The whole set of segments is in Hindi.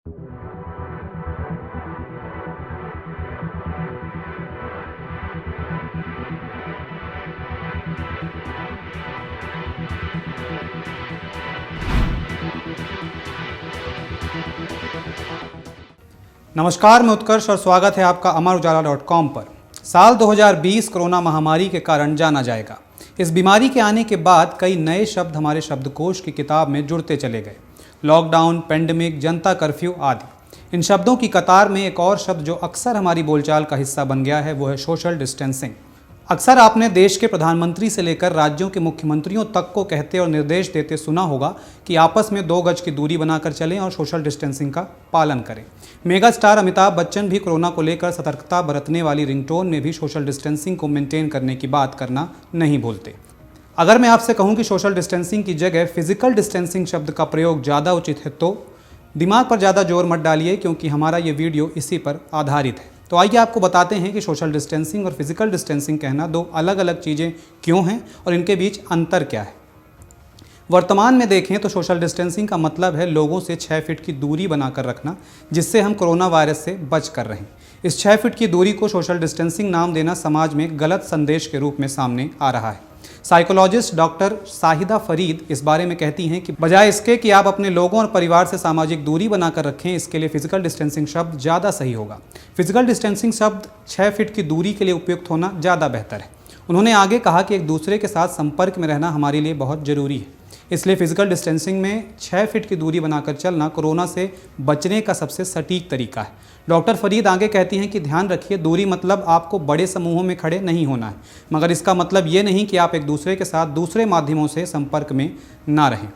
नमस्कार, मैं उत्कर्ष और स्वागत है आपका अमरउजाला.com पर। साल 2020 कोरोना महामारी के कारण जाना जाएगा। इस बीमारी के आने के बाद कई नए शब्द हमारे शब्दकोश की किताब में जुड़ते चले गए। लॉकडाउन, पेंडेमिक, जनता कर्फ्यू आदि। इन शब्दों की कतार में एक और शब्द जो अक्सर हमारी बोलचाल का हिस्सा बन गया है वो है सोशल डिस्टेंसिंग। अक्सर आपने देश के प्रधानमंत्री से लेकर राज्यों के मुख्यमंत्रियों तक को कहते और निर्देश देते सुना होगा कि आपस में 2 गज की दूरी बनाकर चलें और सोशल डिस्टेंसिंग का पालन करें। मेगा स्टार अमिताभ बच्चन भी कोरोना को लेकर सतर्कता बरतने वाली रिंगटोन में भी सोशल डिस्टेंसिंग को मेंटेन करने की बात करना नहीं भूलते। अगर मैं आपसे कहूं कि सोशल डिस्टेंसिंग की जगह फिजिकल डिस्टेंसिंग शब्द का प्रयोग ज़्यादा उचित है तो दिमाग पर ज़्यादा जोर मत डालिए, क्योंकि हमारा ये वीडियो इसी पर आधारित है। तो आइए आपको बताते हैं कि सोशल डिस्टेंसिंग और फिजिकल डिस्टेंसिंग कहना 2 अलग अलग चीज़ें क्यों हैं और इनके बीच अंतर क्या है। वर्तमान में देखें तो सोशल डिस्टेंसिंग का मतलब है लोगों से 6 फीट की दूरी बनाकर रखना, जिससे हम कोरोना वायरस से बच कर रहें। इस 6 फीट की दूरी को सोशल डिस्टेंसिंग नाम देना समाज में गलत संदेश के रूप में सामने आ रहा है। साइकोलॉजिस्ट डॉक्टर शाहिदा फरीद इस बारे में कहती हैं कि बजाय इसके कि आप अपने लोगों और परिवार से सामाजिक दूरी बनाकर रखें, इसके लिए फिजिकल डिस्टेंसिंग शब्द ज़्यादा सही होगा। फिजिकल डिस्टेंसिंग शब्द 6 फीट की दूरी के लिए उपयुक्त होना ज़्यादा बेहतर है। उन्होंने आगे कहा कि एक दूसरे के साथ संपर्क में रहना हमारे लिए बहुत ज़रूरी है, इसलिए फिजिकल डिस्टेंसिंग में 6 फीट की दूरी बनाकर चलना कोरोना से बचने का सबसे सटीक तरीका है। डॉक्टर फरीद आगे कहती हैं कि ध्यान रखिए, दूरी मतलब आपको बड़े समूहों में खड़े नहीं होना है, मगर इसका मतलब ये नहीं कि आप एक दूसरे के साथ दूसरे माध्यमों से संपर्क में ना रहें।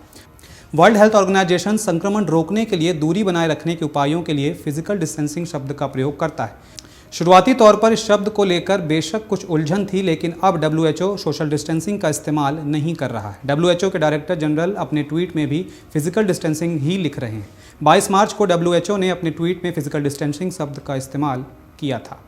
वर्ल्ड हेल्थ ऑर्गेनाइजेशन संक्रमण रोकने के लिए दूरी बनाए रखने के उपायों के लिए फिजिकल डिस्टेंसिंग शब्द का प्रयोग करता है। शुरुआती तौर पर इस शब्द को लेकर बेशक कुछ उलझन थी, लेकिन अब WHO सोशल डिस्टेंसिंग का इस्तेमाल नहीं कर रहा है। WHO के डायरेक्टर जनरल अपने ट्वीट में भी फिजिकल डिस्टेंसिंग ही लिख रहे हैं। 22 मार्च को WHO ने अपने ट्वीट में फिजिकल डिस्टेंसिंग शब्द का इस्तेमाल किया था।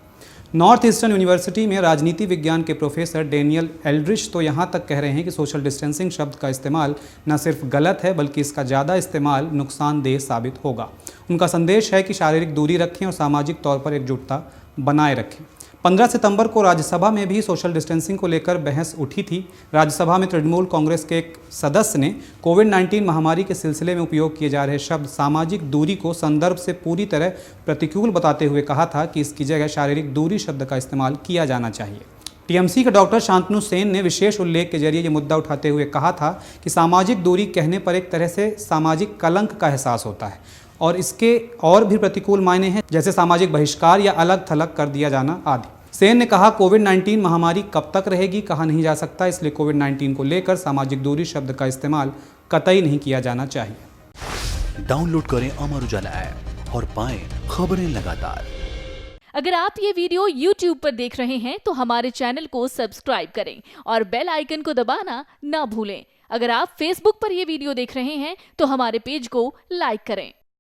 नॉर्थ ईस्टर्न यूनिवर्सिटी में राजनीति विज्ञान के प्रोफेसर डेनियल एल्ड्रिच तो यहाँ तक कह रहे हैं कि सोशल डिस्टेंसिंग शब्द का इस्तेमाल न सिर्फ गलत है, बल्कि इसका ज़्यादा इस्तेमाल नुकसानदेह साबित होगा। उनका संदेश है कि शारीरिक दूरी रखें और सामाजिक तौर पर एकजुटता बनाए रखें। 15 सितंबर को राज्यसभा में भी सोशल डिस्टेंसिंग को लेकर बहस उठी थी। राज्यसभा में तृणमूल कांग्रेस के एक सदस्य ने कोविड-19 महामारी के सिलसिले में उपयोग किए जा रहे शब्द सामाजिक दूरी को संदर्भ से पूरी तरह प्रतिकूल बताते हुए कहा था कि इसकी जगह शारीरिक दूरी शब्द का इस्तेमाल किया जाना चाहिए। टीएमसी के डॉक्टर शांतनु सेन ने विशेष उल्लेख के जरिए ये मुद्दा उठाते हुए कहा था कि सामाजिक दूरी कहने पर एक तरह से सामाजिक कलंक का एहसास होता है और इसके और भी प्रतिकूल मायने हैं, जैसे सामाजिक बहिष्कार या अलग थलग कर दिया जाना आदि। सेन ने कहा, कोविड-19 महामारी कब तक रहेगी कहा नहीं जा सकता, इसलिए कोविड-19 को लेकर सामाजिक दूरी शब्द का इस्तेमाल कतई नहीं किया जाना चाहिए। डाउनलोड करें अमर उजाला ऐप और पाएं खबरें लगातार। अगर आप ये वीडियो YouTube पर देख रहे हैं तो हमारे चैनल को सब्सक्राइब करें और बेल आइकन को दबाना ना भूलें। अगर आप Facebook पर ये वीडियो देख रहे हैं तो हमारे पेज को लाइक करें।